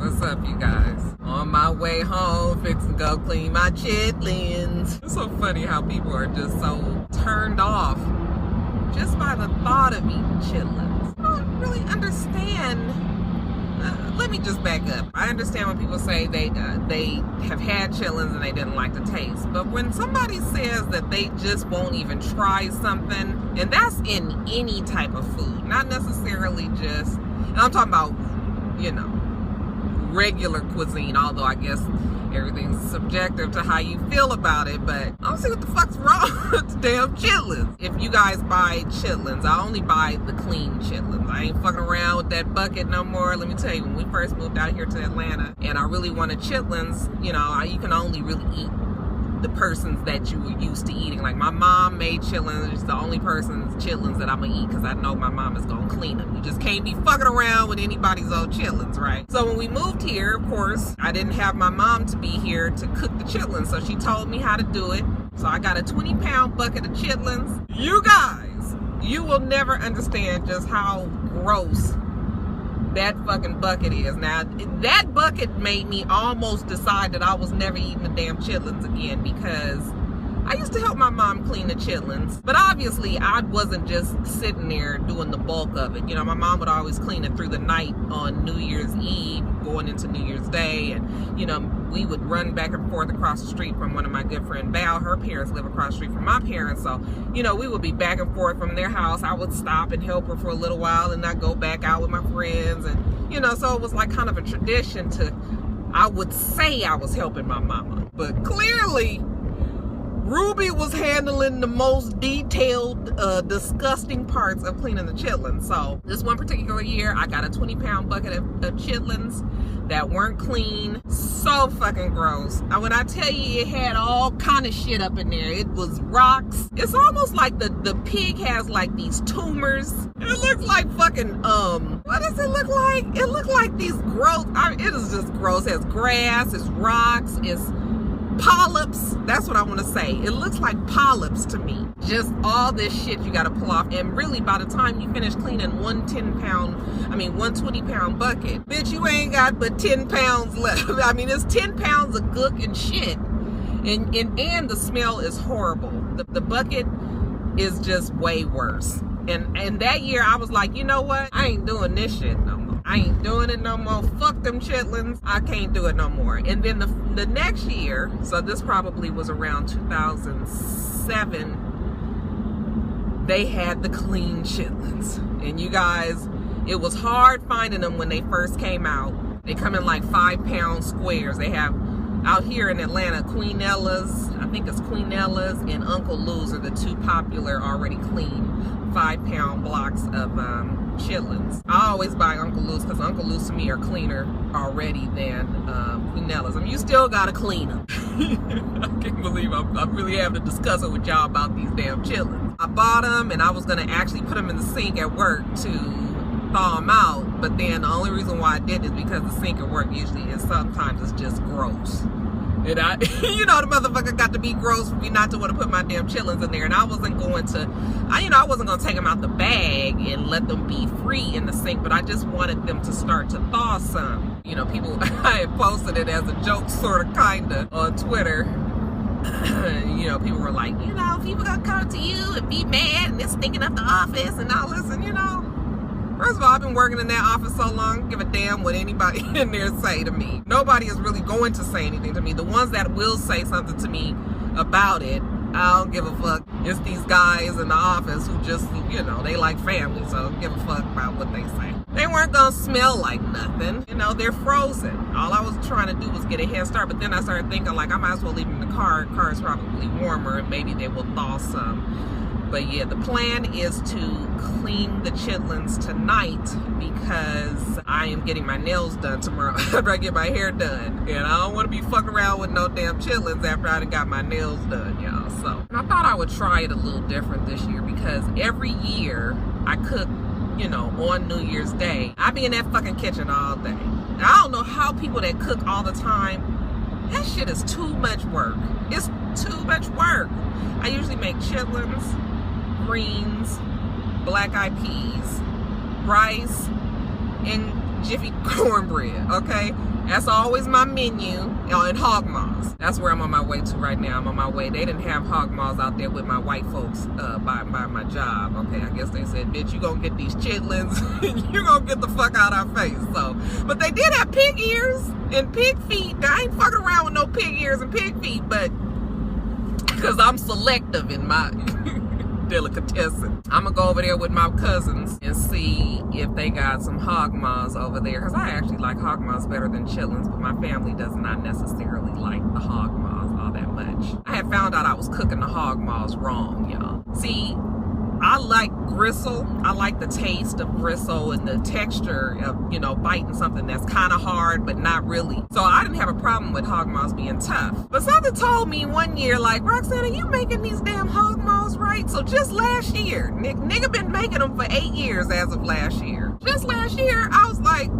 What's up, you guys? On my way home, fixing to go clean my chitlins. It's so funny how people are just so turned off just by the thought of eating chitlins. I don't really understand. Let me just back up. I understand when people say they have had chitlins and they didn't like the taste. But when somebody says that they just won't even try something, and that's in any type of food, not necessarily just, and I'm talking about, you know, regular cuisine, although I guess everything's subjective to how you feel about it, but I don't see what the fuck's wrong with the damn chitlins. If you guys buy chitlins, I only buy the clean chitlins. I ain't fucking around with that bucket no more. Let me tell you, when we first moved out here to Atlanta and I really wanted chitlins, you know, you can only really eat the persons that you were used to eating. Like my mom made chitlins. It's the only person's chitlins that I'm gonna eat because I know my mom is gonna clean them. You just can't be fucking around with anybody's old chitlins, right? So when we moved here, of course, I didn't have my mom to be here to cook the chitlins, so she told me how to do it. So I got a 20-pound bucket of chitlins. You guys, you will never understand just how gross that fucking bucket is. Now, that bucket made me almost decide that I was never eating the damn chitlins again, because I used to help my mom clean the chitlins, but obviously I wasn't just sitting there doing the bulk of it. You know, my mom would always clean it through the night on New Year's Eve, going into New Year's Day, and, you know, we would run back and forth across the street from one of my good friend Val. Her parents live across the street from my parents, so, you know, we would be back and forth from their house. I would stop and help her for a little while, and I'd go back out with my friends, and, you know, so it was like kind of a tradition to, I would say I was helping my mama, but clearly Ruby was handling the most detailed, disgusting parts of cleaning the chitlins. So this one particular year, I got a 20-pound bucket of chitlins that weren't clean. So fucking gross. When I tell you, it had all kind of shit up in there. It was rocks. It's almost like the pig has like these tumors. It looks like fucking, what does it look like? It looked like these gross, it is just gross. It's grass, it's rocks, it's polyps. That's what I want to say. It looks like polyps to me. Just all this shit you got to pull off, and really by the time you finish cleaning one 20-pound bucket, bitch, you ain't got but 10 pounds left. I mean, it's 10 pounds of gook and shit, and the smell is horrible. The bucket is just way worse. And that year I was like, you know what, I ain't doing this shit no more. I ain't doing it no more. Fuck them chitlins. I can't do it no more. And then the next year, so this probably was around 2007, they had the clean chitlins. And you guys, it was hard finding them when they first came out. They come in like 5-pound squares. They have, out here in Atlanta, Queen Ella's, I think it's Queen Ella's and Uncle Lou's are the two popular already clean 5-pound blocks of chitlins. I always buy Uncle Lou's because Uncle Lou's to me are cleaner already than Queen Ella's. I mean, you still gotta clean them. I can't believe I'm really having to discuss it with y'all about these damn chitlins. I bought them and I was gonna actually put them in the sink at work to thaw them out, but then the only reason why I did is because the sink at work usually is sometimes it's just gross. And you know, the motherfucker got to be gross for me not to want to put my damn chitlins in there. And I wasn't going to, I wasn't going to take them out the bag and let them be free in the sink, but I just wanted them to start to thaw some. You know, people, I had posted it as a joke, sort of, kind of, on Twitter. You know, people were like, you know, people gonna come to you and be mad and it's stinking up the office and all this, and you know, first of all, I've been working in that office so long, give a damn what anybody in there say to me. Nobody is really going to say anything to me. The ones that will say something to me about it, I don't give a fuck. It's these guys in the office who just, you know, they like family, so I don't give a fuck about what they say. They weren't gonna smell like nothing. You know, they're frozen. All I was trying to do was get a head start, but then I started thinking, like, I might as well leave them in the car. The car is probably warmer and maybe they will thaw some. But yeah, the plan is to clean the chitlins tonight because I am getting my nails done tomorrow after I get my hair done. And I don't want to be fucking around with no damn chitlins after I done got my nails done, y'all. So, and I thought I would try it a little different this year because every year I cook, you know, on New Year's Day. I be in that fucking kitchen all day. And I don't know how people that cook all the time, that shit is too much work. It's too much work. I usually make chitlins, greens, black eyed peas, rice, and Jiffy cornbread, okay? That's always my menu, and hog maws. That's where I'm on my way to right now. I'm on my way. They didn't have hog maws out there with my white folks by my job, okay? I guess they said, bitch, you gonna get these chitlins, you gonna get the fuck out our face. So, but they did have pig ears and pig feet. I ain't fucking around with no pig ears and pig feet, but because I'm selective in my delicatessen. I'm gonna go over there with my cousins and see if they got some hog maws over there, because I actually like hog maws better than chitlins, but my family does not necessarily like the hog maws all that much. I had found out I was cooking the hog maws wrong, y'all. See, I like gristle. I like the taste of gristle and the texture of, you know, biting something that's kind of hard, but not really. So I didn't have a problem with hog maws being tough. But something told me one year, like, Roxanne, are you making these damn hog maws right? So just last year, nigga been making them for 8 years as of last year. Just last year, I was like,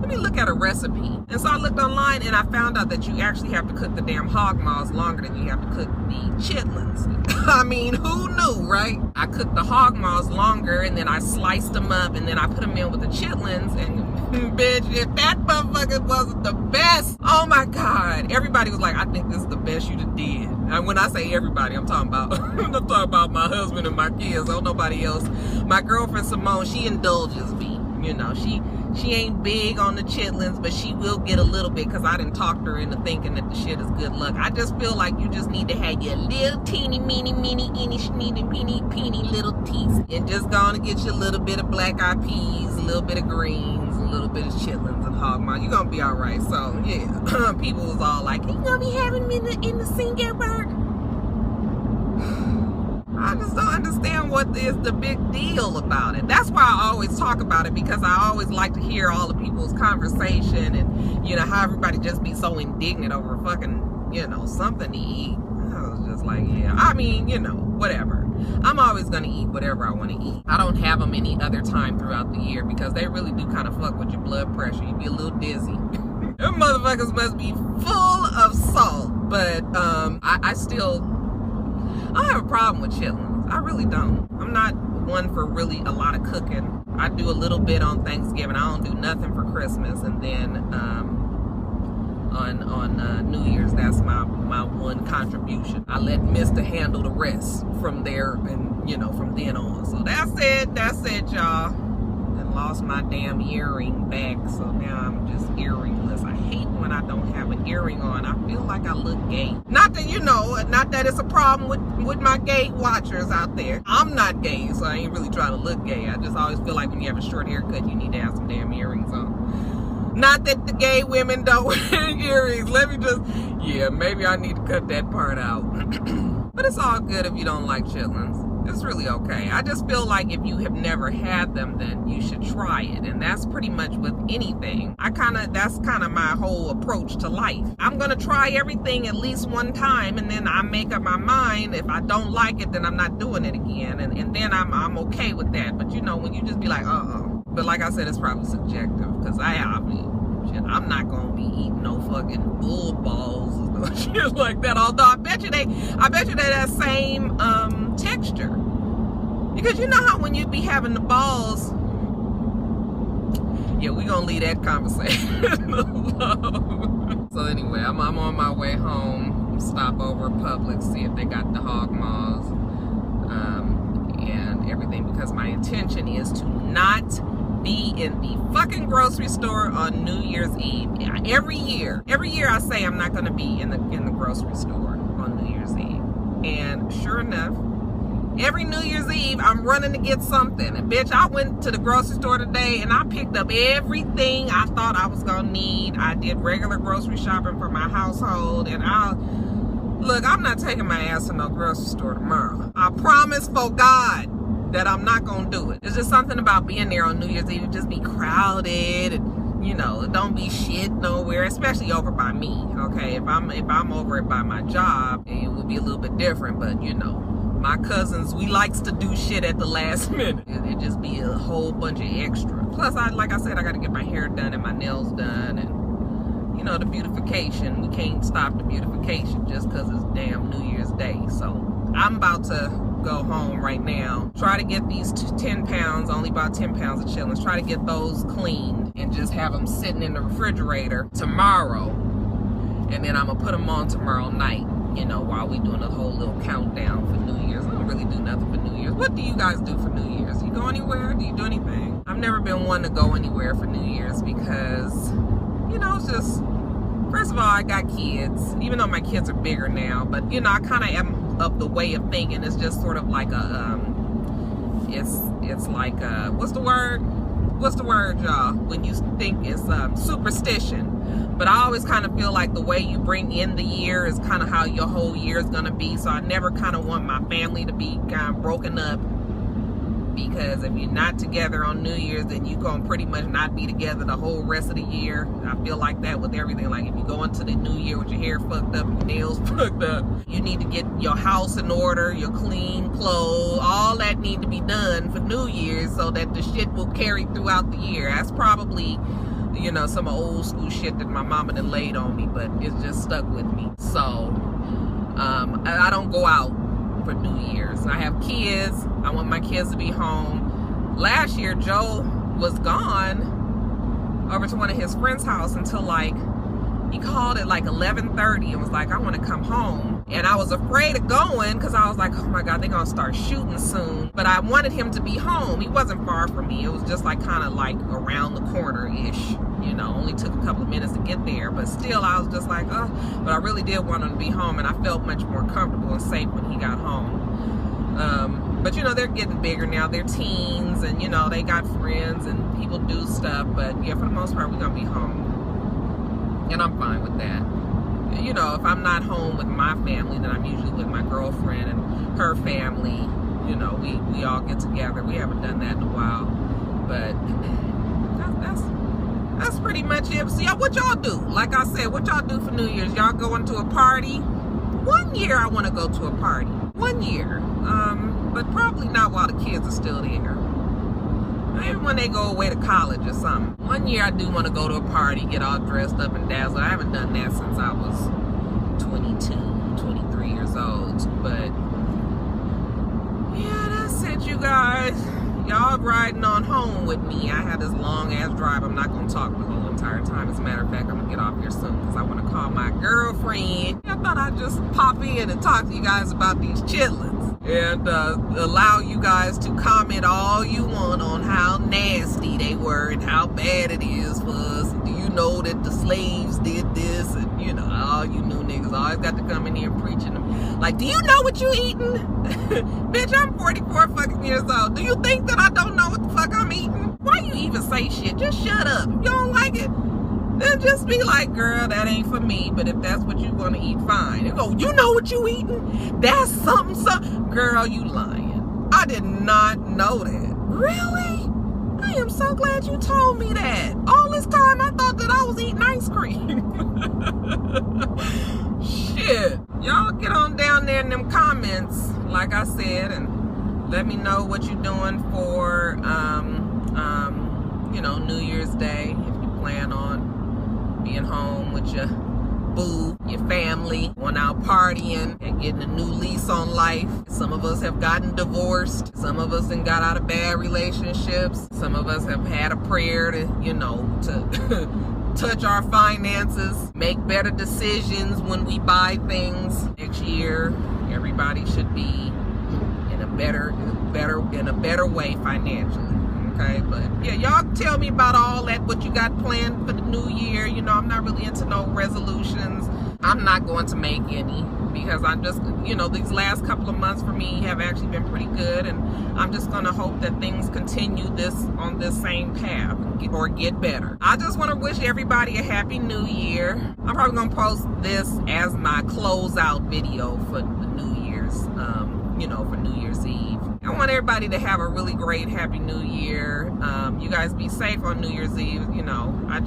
let me look at a recipe. And so I looked online and I found out that you actually have to cook the damn hog maws longer than you have to cook the chitlins. I mean, who knew, right? I cooked the hog maws longer and then I sliced them up and then I put them in with the chitlins, and bitch, if that motherfucker wasn't the best, oh my God. Everybody was like, I think this is the best you done did. And when I say everybody, I'm talking about my husband and my kids, oh nobody else. My girlfriend Simone, she indulges me. You know, she ain't big on the chitlins, but she will get a little bit because I done talked her into thinking that the shit is good luck. I just feel like you just need to have your little teeny, meeny, peeny little teeth and just go on and get you a little bit of black eyed peas, a little bit of greens, a little bit of chitlins and hog maw. You're gonna be all right. So yeah, people was all like, you gonna be having them in the sink at work? I just don't understand what is the big deal about it. That's why I always talk about it, because I always like to hear all the people's conversation and, you know, how everybody just be so indignant over fucking, you know, something to eat. I was just like, yeah, I mean, you know, whatever. I'm always going to eat whatever I want to eat. I don't have them any other time throughout the year because they really do kind of fuck with your blood pressure. You be a little dizzy. Them motherfuckers must be full of salt. But I don't have a problem with chitlins. I really don't. I'm not one for really a lot of cooking. I do a little bit on Thanksgiving. I don't do nothing for Christmas. And then on New Year's, that's my one contribution. I let Mr. handle the rest from there and, you know, from then on. So that's it, y'all. And lost my damn earring back. So now I'm just earringless. I hate when I don't have an earring on. I feel like I look gay. Not that, you know, not that it's a problem with my gay watchers out there. I'm not gay, so I ain't really trying to look gay. I just always feel like when you have a short haircut, you need to have some damn earrings on. Not that the gay women don't wear earrings. Yeah, maybe I need to cut that part out. But it's all good if you don't like chitlins. It's really okay. I just feel like if you have never had them, then you should try it. And that's pretty much with anything. That's kind of my whole approach to life. I'm going to try everything at least one time, and then I make up my mind. If I don't like it, then I'm not doing it again. And then I'm okay with that. But you know, when you just be like, But like I said, it's probably subjective, because I'm not going to be eating no fucking bull balls or shit like that. Although I bet you they that same texture. Because you know how when you be having the balls, yeah, we gonna leave that conversation alone. So anyway, I'm on my way home. Stop over at Publix, see if they got the hog maws and everything, because my intention is to not be in the fucking grocery store on New Year's Eve. Every year I say I'm not gonna be in the grocery store on New Year's Eve, and sure enough, every New Year's Eve I'm running to get something. And bitch, I went to the grocery store today and I picked up everything I thought I was gonna need. I did regular grocery shopping for my household, and I'm not taking my ass to no grocery store tomorrow. I promise for God that I'm not gonna do it. There's just something about being there on New Year's Eve. It just be crowded, and you know, it don't be shit nowhere, especially over by me. Okay, if I'm over it by my job, it will be a little bit different. But you know, my cousins, we likes to do shit at the last minute. It just be a whole bunch of extra. Plus, like I said, I got to get my hair done and my nails done, and you know, the beautification. We can't stop the beautification just because it's damn New Year's Day. So I'm about to go home right now. Try to get these 10 pounds, only about 10 pounds of chitlins. Try to get those cleaned and just have them sitting in the refrigerator tomorrow. And then I'm gonna put them on tomorrow night, you know, while we doing a whole little countdown for New Year's. I don't really do nothing for New Year's. What do you guys do for New Year's? Do you go anywhere? Do you do anything? I've never been one to go anywhere for New Year's because, you know, it's just, first of all, I got kids, even though my kids are bigger now, but, you know, I kind of am of the way of thinking. It's just sort of like a, it's like a, what's the word, y'all, when you think it's superstition. But I always kind of feel like the way you bring in the year is kind of how your whole year is going to be. So I never kind of want my family to be kind of broken up, because if you're not together on New Year's, then you're going to pretty much not be together the whole rest of the year. I feel like that with everything. Like if you go into the New Year with your hair fucked up, your nails fucked up, you need to get your house in order, your clean clothes, all that need to be done for New Year's so that the shit will carry throughout the year. That's probably, you know, some old school shit that my mama done laid on me, but it's just stuck with me. So I don't go out for New Year's. I have kids. I want my kids to be home. Last year, Joe was gone over to one of his friend's house until like, he called at like 11:30 and was like, I want to come home. And I was afraid of going because I was like, oh my God, they're going to start shooting soon. But I wanted him to be home. He wasn't far from me. It was just like kind of like around the corner-ish. You know, only took a couple of minutes to get there. But still, I was just like, oh. But I really did want him to be home, and I felt much more comfortable and safe when he got home. But, you know, they're getting bigger now. They're teens, and, you know, they got friends, and people do stuff. But, yeah, for the most part, we're going to be home. And I'm fine with that. You know, if I'm not home with my family, then I'm usually with my girlfriend and her family. You know, we all get together. We haven't done that in a while. But that's pretty much it. So, y'all, what y'all do? Like I said, what y'all do for New Year's? Y'all going to a party? One year I want to go to a party. 1 year. But probably not while the kids are still there. Maybe when they go away to college or something. 1 year I do want to go to a party, get all dressed up and dazzled. I haven't done that since I was 22, 23 years old. But yeah, that's it, you guys. Y'all riding on home with me. I had this long ass drive. I'm not going to talk the whole entire time. As a matter of fact, I'm going to get off here soon because I want to call my girlfriend. I thought I'd just pop in and talk to you guys about these chitlins. And allow you guys to comment all you want on how nasty they were and how bad it is for us. Do you know that the slaves did this? And, you know, all you new niggas always got to come in here preaching them. Like, do you know what you eating? Bitch, I'm 44 fucking years old. Do you think that I don't know what the fuck I'm eating? Why you even say shit? Just shut up. If you don't like it, then just be like, girl, that ain't for me. But if that's what you want to eat, fine. You go, you know what you eating? That's something. Girl, you lying. I did not know that. Really? I am so glad you told me that. All this time I thought that I was eating ice cream. Shit. Y'all get on down there in them comments, like I said, and let me know what you're doing for, you know, New Year's Day. If you plan on being home with your boo, your family, going out partying and getting a new lease on life. Some of us have gotten divorced. Some of us have got out of bad relationships. Some of us have had a prayer to, you know, to touch our finances, make better decisions when we buy things. Next year, everybody should be in a better way financially. Okay, but yeah, y'all tell me about all that, what you got planned for the new year. You know, I'm not really into no resolutions. I'm not going to make any because I just, you know, these last couple of months for me have actually been pretty good, and I'm just going to hope that things continue on this same path or get better. I just want to wish everybody a happy new year. I'm probably going to post this as my closeout video for the New Year's, you know, for New Year's Eve. I want everybody to have a really great happy new year. You guys be safe on New Year's Eve. You know, I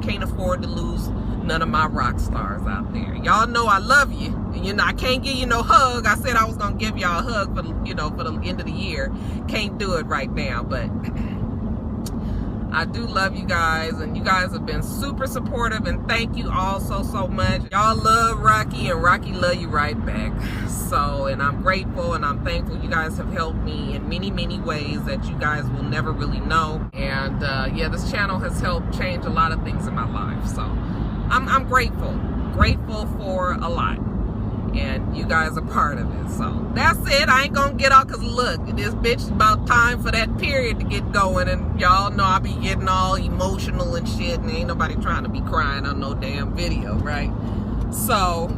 can't afford to lose none of my rock stars out there. Y'all know I love you. You know, I can't give you no hug. I said I was gonna give y'all a hug for the, you know, for the end of the year. Can't do it right now, but I do love you guys, and you guys have been super supportive, and thank you all so much. Y'all love Rocky, and Rocky love you right back. So, and I'm grateful and I'm thankful. You guys have helped me in many ways that you guys will never really know. And yeah, this channel has helped change a lot of things in my life. So I'm grateful for a lot. And you guys are part of it. So that's it. I ain't gonna get off, because look, this bitch is about time for that period to get going, and y'all know I be getting all emotional and shit, and ain't nobody trying to be crying on no damn video, right? So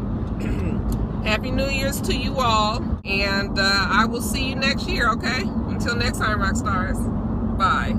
Happy New Year's to you all, and I will see you next year, okay? Until next time, Roxstars. Bye.